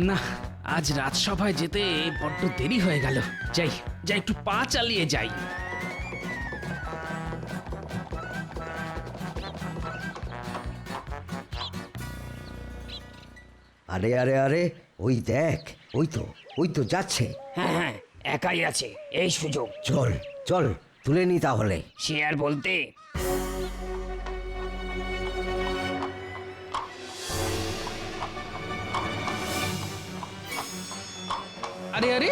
না, আজ রাজসভায় যেতে বড্ড দেরি হয়ে গেল। যাই যাই, একটু পা চালিয়ে যাই। আরে আরে আরে, ওই দেখ, ওই তো যাচ্ছে। হ্যাঁ হ্যাঁ, একাই আছে, এই সুযোগ। চল চল, তুলে নি তাহলে। সে আর বলতে। আরে আরে,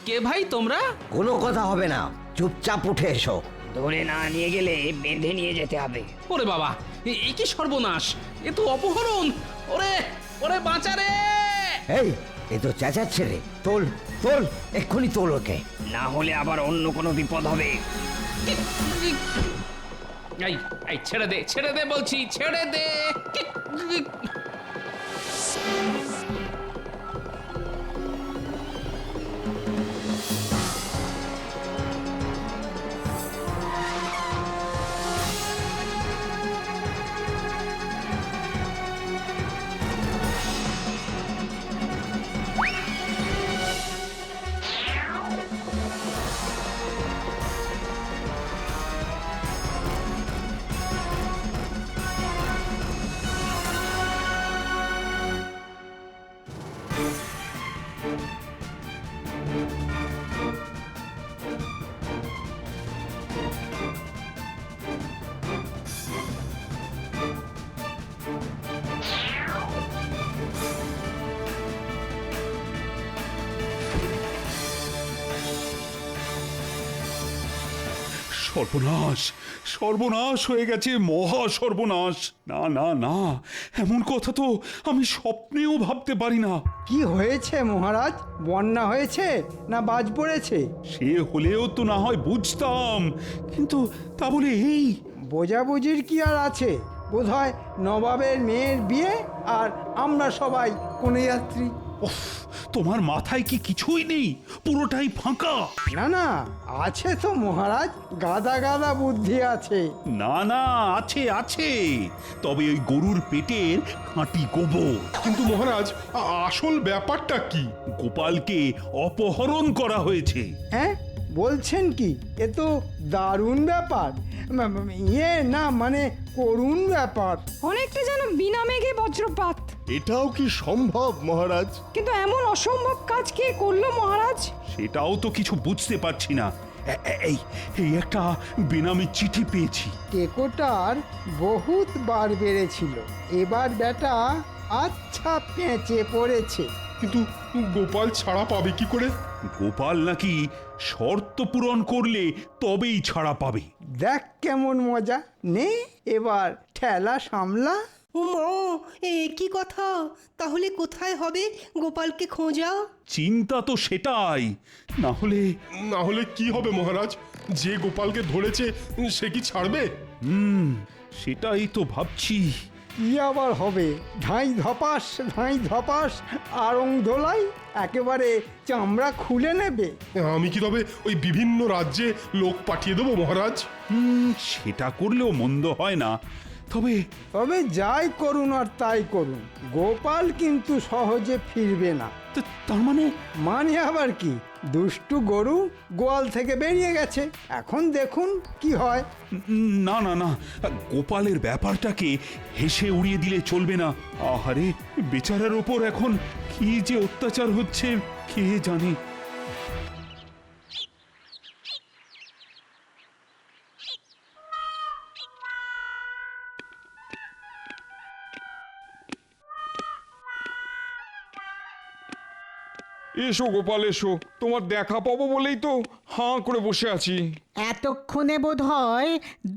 কে ভাই তোমরা? কোনো কথা হবে না, চুপচাপ উঠে এসো। ধরে না নিয়ে গেলে বেঁধে নিয়ে যেতে হবে। ওরে বাবা, এ কি সর্বনাশ! এ তো অপহরণ! ওরে ওরে, বাঁচা রে! এই, এ তো চেঁচাচ্ছে রে। তোল তোল, এক্ষুনি তোল ওকে। না হলে আবার অন্য কোনো বিপদ হবে। এই এই, ছেড়ে দে বলছি, ছেড়ে দে! সর্বনাশ, সর্বনাশ হয়ে গেছে, মহা সর্বনাশ! না না না, এমন কথা তো আমি স্বপ্নেও ভাবতে পারি না। কি হয়েছে মহারাজ? বন্যা হয়েছে না বাজ পড়েছে? সে হলেও তো না হয় বুঝতাম, কিন্তু তা বলে এই। বোঝাবুঝির কি আর আছে? বোধহয় নবাবের মেয়ের বিয়ে, আর আমরা সবাই কনেযাত্রী। উফ, তোমার মাথায় কি কিছুই নেই? পুরোটাই ফাঁকা। না না, আছে তো মহারাজ, গাদা গাদা বুদ্ধি আছে। না না, আছে আছে, তবে ওই গরুর পেটের খাঁটি গোবর। কিন্তু মহারাজ, আসল ব্যাপারটা কি? গোপালকে অপহরণ করা হয়েছে। হ্যাঁ, বলছেন কি? এ তো দারুণ ব্যাপার। ইয়ে না, মানে করুণ ব্যাপার। অনেকটা যেন বিনা মেঘে বজ্রপাত। এটাও কি সম্ভব মহারাজ? কিন্তু এমন অসম্ভব কাজ কে করলো মহারাজ? সেটাও তো কিছু বুঝতে পারছি না। এই এই একটা বেনামি চিঠি পেয়েছি। টেকোটার বহুত বার বেড়েছিল, এবার বেটা আচ্ছা পেঁচে পড়েছে। কিন্তু গোপাল ছাড়া পাবে কি করে? গোপাল নাকি শর্ত পূরণ করলে তবেই ছাড়া পাবে। দেখ কেমন মজা, নে এবার ঠেলা সামলা। উমা, এ কি কথা? তাহলে কোথায় হবে গোপালকে খোঁজা? চিন্তা তো সেটাই, না হলে কি হবে মহারাজ? যে গোপালকে ধরেছে সে কি ছাড়বে? সেটাই তো ভাবছি। কি আবার হবে? ধাই ধপাস আড়ং ধোলাই একেবারে চামড়া খুলে নেবে। আমি কি তবে ওই বিভিন্ন রাজ্যে লোক পাঠিয়ে দেবো মহারাজ? সেটা করলেও মন্দ হয় না, তবে তবে যাই করুন আর তাই করুন, গোপাল কিন্তু সহজে ফিরবে না। তার মানে? মানে আবার কি? দুষ্টু গরু গোয়াল থেকে বেরিয়ে গেছে, এখন দেখুন কি হয়। না না না, গোপালের ব্যাপারটাকে হেসে উড়িয়ে দিলে চলবে না। আহারে, বেচারার ওপর এখন কি যে অত্যাচার হচ্ছে কে জানে। এসো গোপাল, এসো। তোমার দেখা পাবো বলেই তো হাঁ করে বসে আছি। এতক্ষণে বোধহয়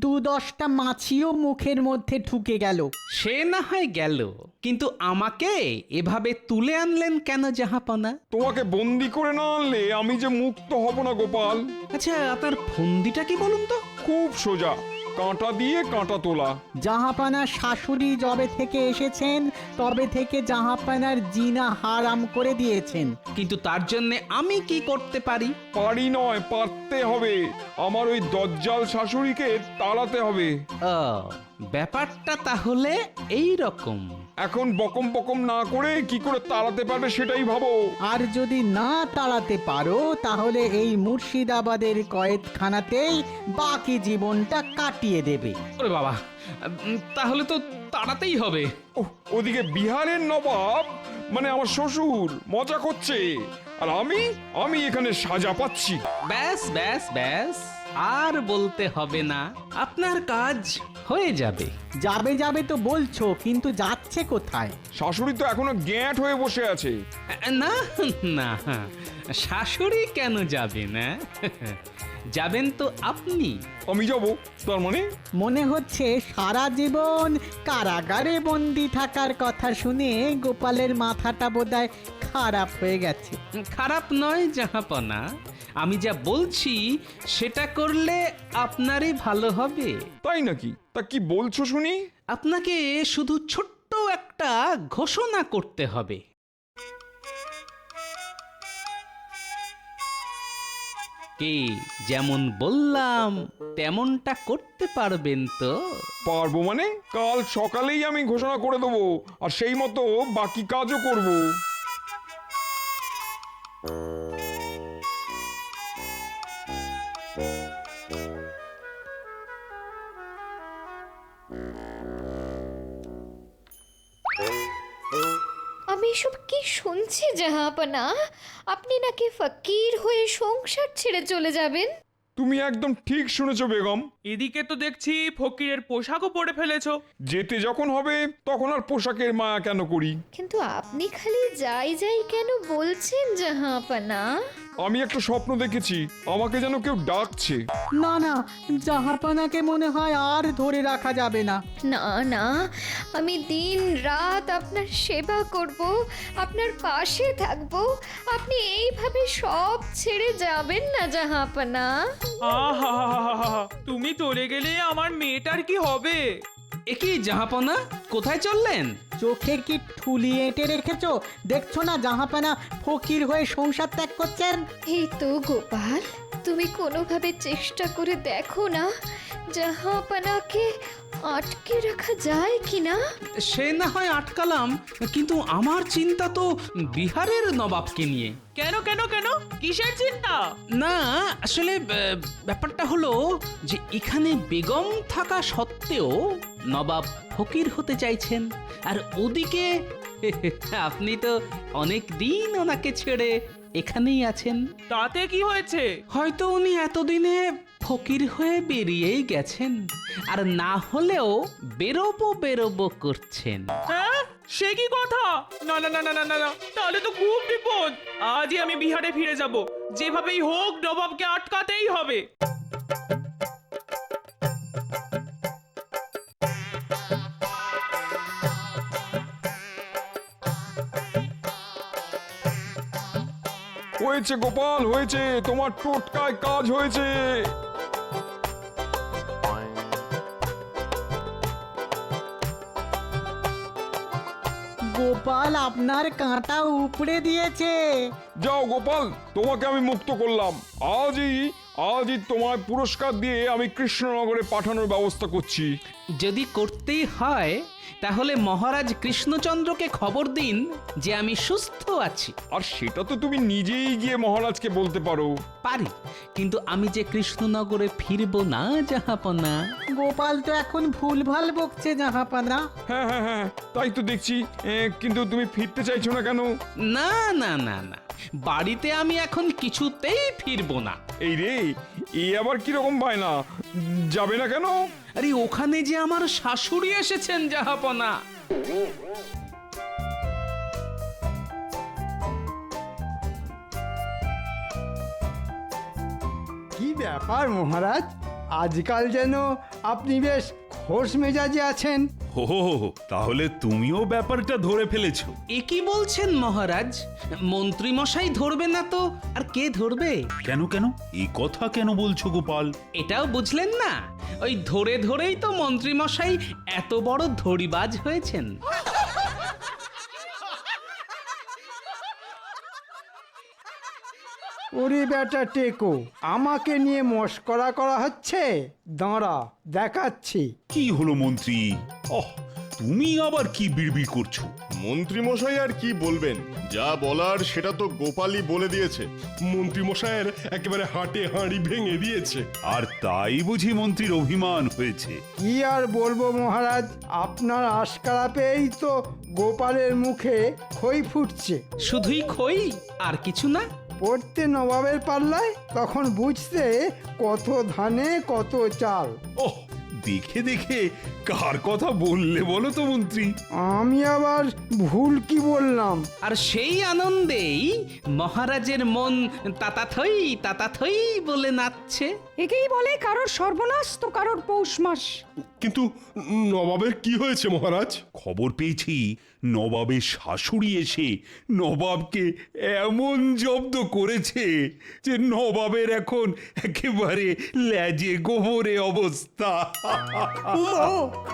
২-১০টা মাছিও মুখের মধ্যে ঢুকে গেল। সে না হয় গেল, কিন্তু আমাকে এভাবে তুলে আনলেন কেন জাহাপনা? তোমাকে বন্দি করে না আনলে আমি যে মুক্ত হব না গোপাল। আচ্ছা, আপনার ফন্দিটা কি বলুন তো? খুব সোজা। কাঁটা দিয়ে কাঁটা তোলা। জাহাপানার শাশুড়ি যবে থেকে এসেছেন তবে থেকে জাহাপানার জিনা হারাম করে দিয়েছেন। কিন্তু তার জন্য আমি কি করতে পারি? পারি নয়, পারতে হবে। আমার ওই দজ্জাল শাশুড়িকে তাড়াতে হবে। ও, ব্যাপারটা তাহলে এই রকম। এখন বকম বকম না করে কি করে তাড়াতে পারবে সেটাই ভাবো। আর যদি না তাড়াতে পারো তাহলে এই মুর্শিদাবাদের কয়েদখানাতেই বাকি জীবনটা কাটিয়ে দেবে। ওরে বাবা, তাহলে তো তাড়াতেই হবে। ওহ, ওদিকে বিহারের নবাব মানে আমার শ্বশুর মজা করছে, আর আমি এখানে সাজা পাচ্ছি। ব্যাস ব্যাস ব্যাস, আর বলতে হবে না, আপনার কাজ হয়ে যাবে। যাবে যাবে তো বলছো, কিন্তু যাচ্ছে কোথায়? শাশুড়ি তো এখনো গ্যাঁট হয়ে বসে আছে। না না, শাশুড়ি কেন যাবে না? যাবেন তো আপনি। আমি যাব? তার মানে মনে হচ্ছে সারা জীবন কারাগারে বন্দি থাকার কথা শুনে গোপালের মাথাটা বোধহয় খারাপ হয়ে গেছে। খারাপ নয় জাহাপনা, আমি যা বলছি সেটা করলে আপনারই ভালো হবে। তাই নাকি? তা কি বলছো শুনি? আপনাকে শুধু ছোট্ট একটা ঘোষণা করতে হবে। কি যেমন বললাম তেমনটা করতে পারবেন তো? পারবো মানে কাল সকালেই আমি ঘোষণা করে দেবো, আর সেই মতো বাকি কাজও করব। আমি এসব কি শুনছি জাহাপনা? আপনি নাকি ফকির হয়ে সংসার ছেড়ে চলে যাবেন? তুমি একদম ঠিক শুনেছো বেগম। এদিকে তো দেখছি ফকিরের পোশাকও পরে ফেলেছো। যেতে যখন হবে তখন আর পোশাকের মায়া কেন করি? কিন্তু আপনি খালি যাই যাই কেন বলছেন জাহাপনা? আমি একটা স্বপ্ন দেখেছি, আমাকে যেন কেউ ডাকছে। না না, জাহাপানাকে মনে হয় আর ধরে রাখা যাবে না। না না, আমি দিন রাত আপনার সেবা করব, আপনার পাশে থাকব। আপনি এইভাবে সব ছেড়ে যাবেন না জাহাপনা। আহা, তুমি চলে গেলে আমার মেয়েটার কি হবে? একই জাহাপনা, কোথায় চললেন? চোখে কি ঠুলি এঁটে রেখেছো? দেখছো না জাহাপানা ফকির হয়ে সংসার ত্যাগ করছেন? এই তো গোপাল, তুমি কোনোভাবে চেষ্টা করে দেখো না জাহাপনাকে আটকে রাখা যায় কিনা। সে না হয় আটকালাম, কিন্তু আমার চিন্তা তো বিহারের নবাবকে নিয়ে। কেন কেন কেন, কিসের চিন্তা? না আসলে ব্যাপারটা হলো যে এখানে বেগম থাকা সত্ত্বেও নবাব ফকির হতে চাইছেন, আর ওদিকে আপনি তো অনেক দিন ওনাকে ছেড়ে এখানেই আছেন। তাতে কি হয়েছে? হয়তো উনি এতদিনে ফকির হয়ে বেরিয়েই গেছেন, আর না হলেও বেরোবো করছেন। হ্যাঁ, সে কি কথা? না না না না না না না, তাহলে তো খুব বিপদ। আজই আমি বিহারে ফিরে যাব, যেভাবেই হোক নবাবকে আটকাতেই হবে। হয়েছে গোপাল, হয়েছে, তোমার টোটকায় কাজ হয়েছে। গোপাল আপনার কাঁটা উপড়ে দিয়েছে। যাও গোপাল, তোমাকে আমি মুক্ত করলাম। আজই তোমায় পুরস্কার দিয়ে আমি কৃষ্ণনগরে পাঠানোর ব্যবস্থা করছি। যদি করতেই হয় তাহলে মহারাজ কৃষ্ণচন্দ্রকে খবর দিন যে আমি সুস্থ আছি। আর সেটা তো তুমি নিজেই গিয়ে মহারাজকে বলতে পারো। পারি, কিন্তু আমি যে কৃষ্ণনগরে ফিরবো না জাহাপনা। গোপাল তো এখন ভুলভাল বকছে জাহাপানা। হ্যাঁ হ্যাঁ হ্যাঁ, তাই তো দেখছি। কিন্তু তুমি ফিরতে চাইছো না কেন? না না না না, বাড়িতে আমি এখন কিছুতেই ফিরবো না। এই রে, এই আবার কিরকম বায়না? যাবে না কেন? আরে ওখানে যে আমার শাশুড়ি এসেছেন জাহাপনা। কি ব্যাপার মহারাজ, আজকাল যেন আপনি বেশ খোশ মেজাজে আছেন। ও তাহলে তুমিও ব্যাপারটা ধরে ফেলেছো? এ কি বলছেন মহারাজ? মন্ত্রী মশাই ধরবে না তো আর কে ধরবে? কেন কেন এই কথা কেন বলছো গোপাল? এটাও বুঝলেন না? ওই ধরে ধরেই তো মন্ত্রী মশাই এত বড় ধড়িবাজ হয়েছেন। ওরে বেটা টেকো, আমাকে নিয়ে মস্করা করা হচ্ছে? দাঁড়া দেখাচ্ছি। কি হলো মন্ত্রী? তুমি আবার কি বিড়বিড় করছো? মন্ত্রী মশাই আর কি বলবেন, যা বলার সেটা তো গোপালই বলে দিয়েছে। মন্ত্রী মশাইয়ের একেবারে হাটে হাঁড়ি ভেঙে দিয়েছে। আর তাই বুঝি মন্ত্রীর অভিমান হয়েছে? কি আর বলবো মহারাজ, আপনার আশকারা পেয়েই তো গোপালের মুখে খই ফুটছে। শুধুই খই আর কিছু না? পড়তে নবাবের পাল্লায়, তখন বুঝতে কত ধানে কত চাল। ওহ, দেখে দেখে কার কথা বললে বলো তো মন্ত্রী? আমি আবার ভুল কি বললাম? আর সেই আনন্দেই মহারাজের মন তাতাথই বলে নাচছে। একেই বলে কারোর সর্বনাশ তো কারোর পৌষ মাস। কিন্তু নবাবের কি হয়েছে মহারাজ? খবর পেয়েছি নবাবের শাশুড়ি এসে নবাবকে এমন জব্দ করেছে যে নবাবের এখন একেবারে লেজে গোবরে অবস্থা। ও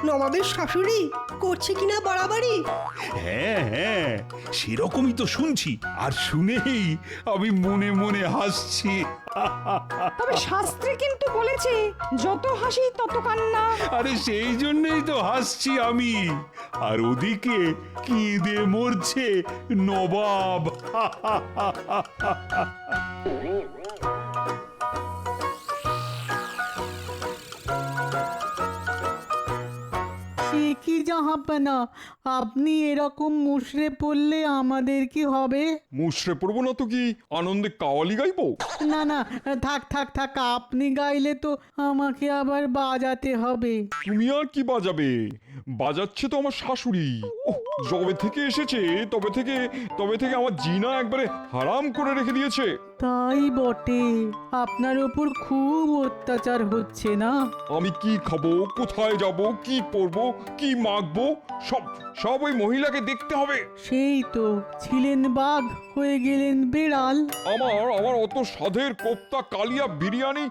নবাবের শাশুড়ি করছে কিনা বাড়াবাড়ি? হ্যাঁ হ্যাঁ, সেরকমই তো শুনছি। আর শুনেই আমি মনে মনে হাসছি। তবে শাস্ত্রে কিন্তু বলেছে যত হাসি তত কান্না। আরে সেই জন্যই তো হাসছি আমি। আর ওদিকে কেঁদে মরছে নবাব। সে কি জাহাপনা, আপনি এরকম মুশড়ে পড়লে আমাদের কি হবে? মুশড়ে পড়বো না তো কি আনন্দে কাওয়ালি গাইবো? না না, থাক থাক থাক, আপনি গাইলে তো আমাকে আবার বাজাতে হবে। তুমি আর কি বাজাবে? বাজাচ্ছে তো আমার শাশুড়ি। ওহ, যবে থেকে এসেছে তবে থেকে আমার জিনা একবারে হারাম করে রেখে দিয়েছে। তাই বটে, আপনার ওপর খুব অত্যাচার হচ্ছে না? আমি কি খাবো, কোথায় যাব, কি পরবো, কি মাখবো, সব ওই মহিলাকে দেখতে হবে। সেই তো, ছিলেন বাঘ হয়ে গেলেন বেড়াল। আমার অত স্বাদের কোপ্তা, কালিয়া, বিরিয়ানি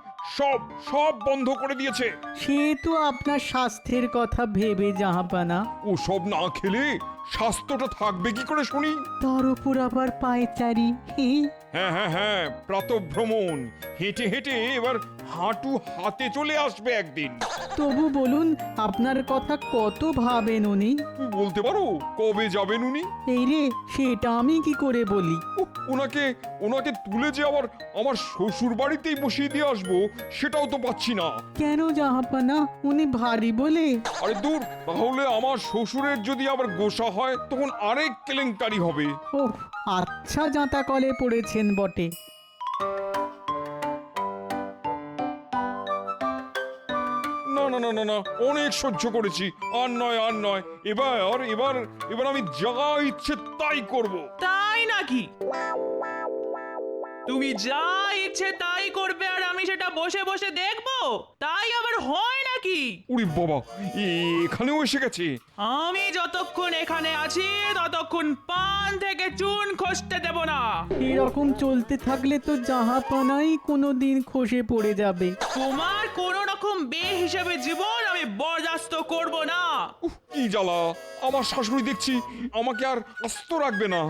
সব বন্ধ করে দিয়েছে। সে তো আপনার স্বাস্থ্যের কথা ভেবে জাহাপানা। ও সব না খেলে স্বাস্থ্যটা থাকবে কি করে শুনি? তার উপর আবার পায়চারি। হ্যাঁ, প্রাতঃভ্রমণ, হেঁটে হেঁটে এবার হাঁটু হাতে চলে আসবে একদিন। তবু বলুন, আপনার কথা কত ভাবেন উনি? বলতে পারো কবে যাবেন উনি? এই রে, সেটা আমি কি করে বলি? ওনাকে তুলে যে আবার আমার শ্বশুর বাড়িতেই বসিয়ে দিয়ে আসবো, সেটাও তো পাচ্ছি না। কেন জাহাপানা, উনি ভারী বলে? আরে দূর, তাহলে আমার শ্বশুরের যদি আবার গোসা হয় তখন আরেক কেলেঙ্কারি হবে। ওহ, আচ্ছা জাঁতা কলে পড়েছেন বটে। না, অনেক সহ্য করেছি, আর নয়। এবার আমি যা ইচ্ছে তাই করব। তাই নাকি? তুমি যা ইচ্ছে তাই করবে আর আমি সেটা বসে বসে দেখবো? তাই আবার হয় নাকি? উরি বাবা, এখানেও এসে গেছে। আমি যতক্ষণ এখানে আছি ততক্ষণ পান থেকে চুন খসতে দেব না। এরকম চলতে থাকলে তো জাহাপানাই কোনোদিন খসে পড়ে যাবে। তোমার কোন রকম বেহিসাবে জীবন আমি বরদাস্ত করব না। কি জ্বালা, আমার শাশুড়ি দেখছি আমাকে আর আস্ত রাখবে না।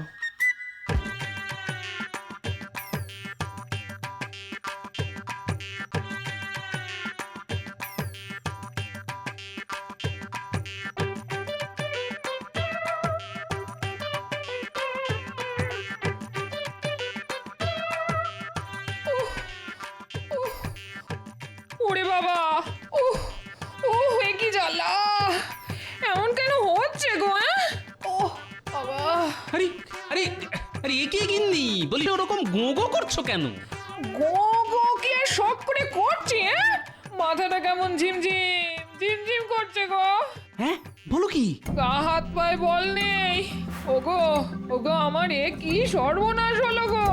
ওরে বাবা, কি জ্বালা, এমন কেন হচ্ছে গো? বাবা, আরে আরে আরে এ কি গিন্নি, বলি ওরকম গোঁ করছো কেন? গো কি আর শখ করে করছি? মাথাটা কেমন ঝিমঝিম করছে গো। হ্যাঁ, বলো কি? গা হাত পায়ে বল নেই। ওগো আমার এ কি সর্বনাশ হলো গো।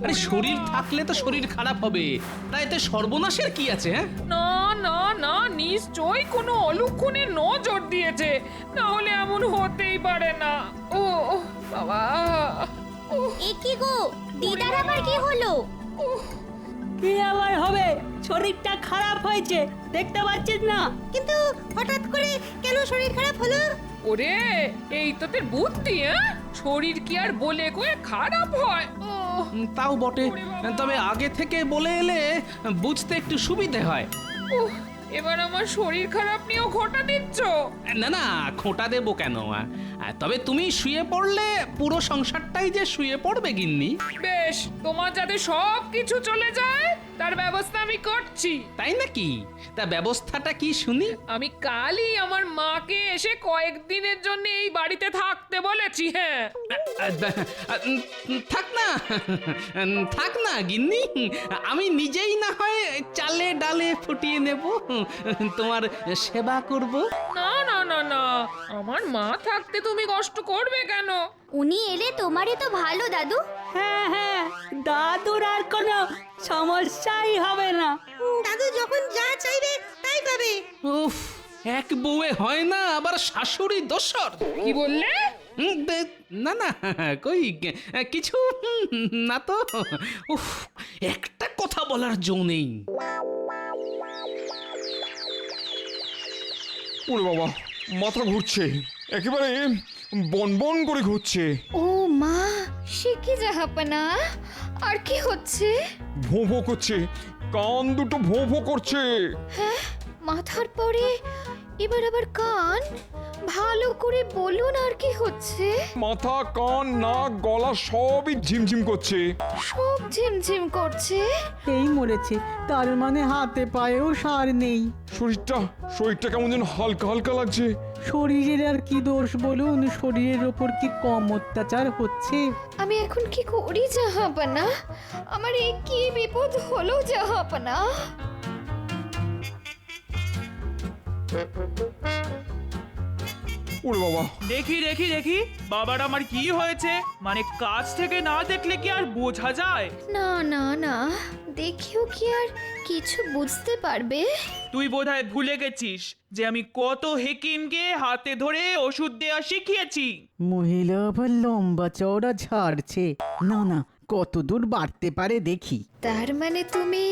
আরে শরীর থাকলে তো শরীর খারাপ হবে, তাই এতে সর্বনাশের কি আছে? হ্যাঁ, না না নিশ্চয়ই কোনো অলক্ষণে নজর দিয়েছে, না হলে এমন হতেই পারে না। ও বাবা, এ কি গো, দিদার আবার কি হলো? কি আবার হবে? শরীরটা খারাপ হয়েছে, দেখতে পাচ্ছিস না? কিন্তু হঠাৎ করে কেন শরীর খারাপ হলো? ওরে এই তোদের বুদ্ধি, শরীর কি আর বলে কয়ে খারাপ হয়? তাও বটে, তবে আগে থেকে বলে এলে বুঝতে একটু সুবিধে হয়। এবার আমার শরীর খারাপ নিয়েও ঘটা দিচ্ছ? না না, খোঁটা দেবো কেন? তবে তুমি শুয়ে পড়লে পুরো সংসারটাই যে শুয়ে পড়বে গিন্নি। বেশ, তোমার যাতে সব কিছু চলে যায় তার ব্যবস্থা আমি করছি। তাই নাকি? তা ব্যবস্থাটা কি শুনি? আমি কালই আমার মাকে এসে কয়েকদিনের জন্য এই বাড়িতে থাকতে বলেছি। হ্যাঁ, থাক না, থাক না গিন্নি, আমি নিজেই না হয় চালে ডালে ফুটিয়ে নেব, তোমার সেবা করব। না না না না, আমার মা থাকতে তুমি কষ্ট করবে কেন? উনি এলে তোমারই তো ভালো দাদু। হ্যাঁ হ্যাঁ, দাদুর আর কোনো সমস্যাই হবে না। দাদু যখন যা চাইবে তাই পাবে। উফ, এক বউয়ে হয় না, আবার শাশুড়ি দোসর। কি বললে? না না, কই কিছু না তো। উফ, একটা কথা বলার জো নেই। ওরে বাবা, মাথা ঘুরছে, একেবারে বনবন করে ঘুরছে। ও মা, সে কি জাহাপনা? আর কি হচ্ছে? ভোঁ ভোঁ করছে, কান দুটো ভোঁ ভোঁ করছে। হ্যাঁ, মাথার পরে এবার আবার কান। ভালো করে বলুন, আর কি হচ্ছে? মাথা, কান, নাক, গলা সবই ঝিমঝিম করছে। সব ঝিমঝিম করছে। এই মরেছে, তার মানে হাতে পায়েও সার নেই। শরীরটা কেমন যেন হালকা হালকা লাগছে। শরীরের আর কি দোষ বলুন? শরীরের ওপর কি কম অত্যাচার হচ্ছে? আমি এখন কি করি জাহাপনা? আমার এই কি বিপদ হলো জাহাপনা? ওরে বাবা, দেখি দেখি দেখি বাবার আমার কি হয়েছে, মানে কাছ থেকে না দেখলে কি আর বোঝা যায়? না না না, দেখিও কি আর কিছু বুঝতে পারবে? তুই বোধহয় ভুলে গেছিস যে আমি কত হেকিমকে হাতে ধরে ওষুধ দেওয়া শিখিয়েছি। মহিলা আবার লম্বা চওড়া ঝাড়ছে। না না, কত দূর বাড়তে পারে দেখি। তার মানে তুমি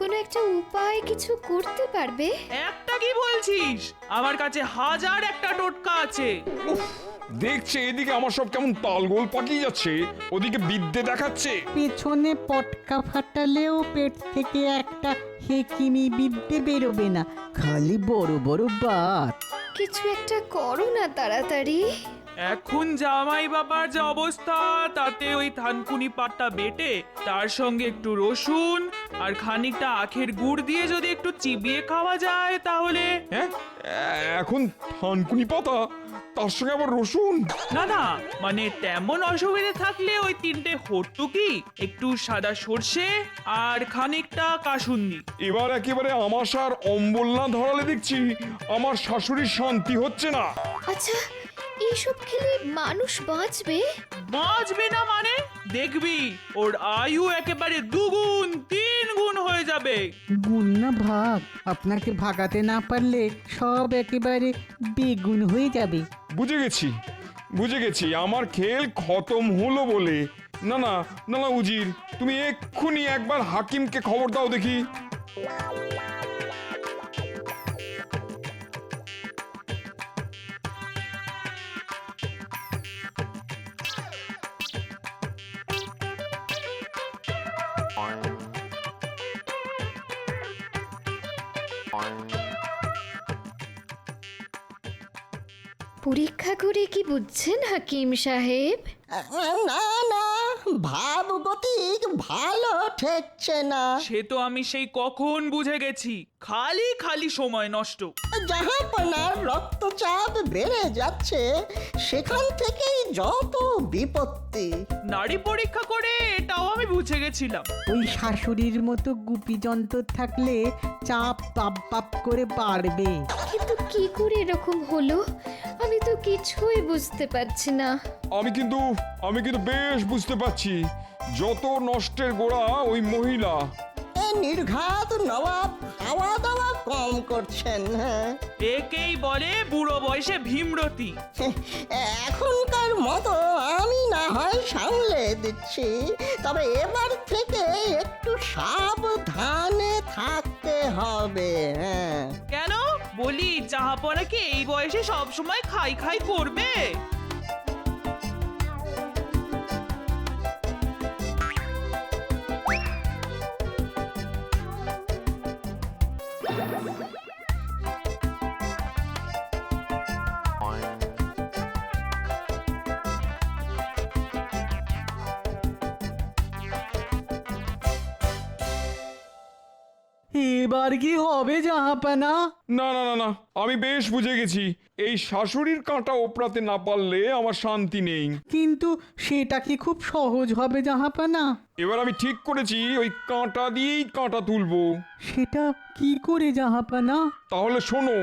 কোনো একটা উপায় কিছু করতে পারবে? একটা কি বলছিস? আমার কাছে হাজার একটা টোটকা আছে। দেখছে এদিকে আমার সব কেমন তালগোল পাকিয়ে যাচ্ছে, ওদিকে বিদ্যে দেখাচ্ছে। পেছনে পটকা ফাটালেও পেট থেকে একটা হেকিমি বিদ্যে বেরোবে না, খালি বড় বড় বাত। কিছু একটা করো না তাড়াতাড়ি। এখন জামাই বাবার যে অবস্থা, তাতে ওই থানকুনি পাটটা বেটে তার সঙ্গে একটু রসুন আর খানিকটা আখের গুড় দিয়ে যদি একটু চিবিয়ে খাওয়া যায় তাহলে। হ্যাঁ, এখন থানকুনি পাতা, তার সঙ্গে আবার রসুন? না না, মানে তেমন অসুবিধে থাকলে ওই তিনটে হর্তুকি, একটু সাদা সর্ষে আর খানিকটা কাসুন্দি। এবার একেবারে আমাশার অম্বল না ধরালে দেখছি আমার শাশুড়ির শান্তি হচ্ছে না। আচ্ছা, এইসব খেলে মানুষ বাঁচবে? বাঁচবে না মানে? দেখবি ওর আয়ু একেবারে 2 গুণ 3 গুণ হয়ে যাবে। গুণ না ভাগ, আপনাকে ভাগাতে না পারলে সব একেবারে বেগুন হয়ে যাবে। বুঝে গেছি, আমার খেল খতম হলো বলে। না না না না, উজির, তুমি এক্ষুনি একবার হাকিমকে খবর দাও দেখি। পরীক্ষা করে কি বুঝছেন হাকিম সাহেব? না না, ভাবগতিক ভালো ঠেকছে না। সে তো আমি সেই কখন বুঝে গেছি, খালি খালি সময় নষ্ট। জাহাপনার রক্তচাপ বেড়ে যাচ্ছে, সেখান থেকেই যত বিপত্তি। নাড়ি পরীক্ষা করে এটাও আমি বুঝে গেছিলাম। ওই শাশুড়ির মতো গুপি যন্ত্র থাকলে চাপ পাপ পাপ করে বাড়বে। কিন্তু কি করে এরকম হলো? আমি তো কিছুই বুঝতে পারছি না। আমি কিন্তু বেশ বুঝতে পারছি, যত নষ্টের গোড়া ওই মহিলা। নির্ঘাত নবাব খাওয়া দাওয়া কম করছেন। হ্যাঁ, একেই বলে বুড়ো বয়সে ভীমরতি। এখনকার মতো আমি না হয় সামলে দিচ্ছি, তবে এবার থেকে একটু সাবধানে থাকতে হবে। হ্যাঁ, কেন বলি, জাহাপনা কি এই বয়সে সব সময় খাই খাই করবে? এবার কি হবে জাহাপানা? না না না না, আমি বেশ বুঝে গেছি। এই শাশুড়ির কাঁটা ওপরাতে না পারলে আমার শান্তি নেই। কিন্তু সেটা কি খুব সহজ হবে জাহাপানা? এবার আমি ঠিক করেছি ওই কাঁটা দিয়েই কাঁটা তুলবো। সেটা কি করে জাহাপানা? তাহলে শোনো,